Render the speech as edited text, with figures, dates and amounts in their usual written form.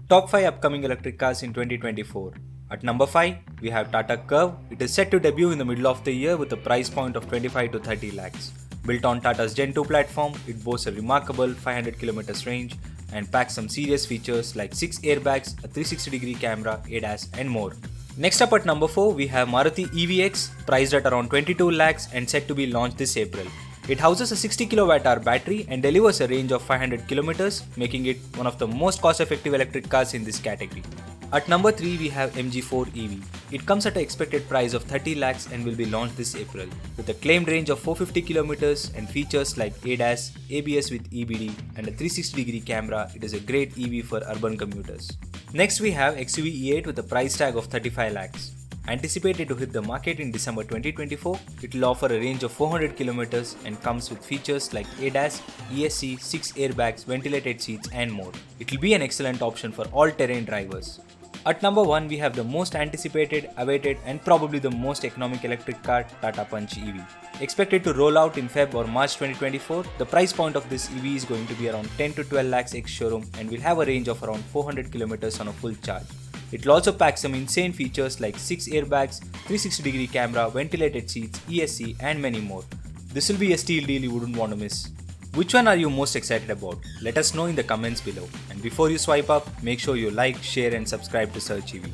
Top 5 upcoming electric cars in 2024. At number 5, we have Tata Curve. It is set to debut in the middle of the year with a price point of 25 to 30 lakhs. Built on Tata's Gen 2 platform, it boasts a remarkable 500 km range and packs some serious features like 6 airbags, a 360-degree camera, ADAS and more. Next up at number 4, we have Maruti EVX, priced at around 22 lakhs and set to be launched this April. It houses a 60 kWh battery and delivers a range of 500 km, making it one of the most cost-effective electric cars in this category. At number 3, we have MG4 EV. It comes at an expected price of 30 lakhs and will be launched this April. With a claimed range of 450 km and features like ADAS, ABS with EBD and a 360-degree camera, it is a great EV for urban commuters. Next we have XUV E8 with a price tag of 35 lakhs. Anticipated to hit the market in December 2024, it will offer a range of 400 km and comes with features like ADAS, ESC, 6 airbags, ventilated seats and more. It will be an excellent option for all-terrain drivers. At number 1, we have the most anticipated, awaited and probably the most economic electric car, Tata Punch EV. Expected to roll out in Feb or March 2024, the price point of this EV is going to be around 10 to 12 lakhs ex-showroom and will have a range of around 400 km on a full charge. It will also pack some insane features like 6 airbags, 360-degree camera, ventilated seats, ESC and many more. This will be a steal deal you wouldn't want to miss. Which one are you most excited about? Let us know in the comments below. And before you swipe up, make sure you like, share and subscribe to SearchEV.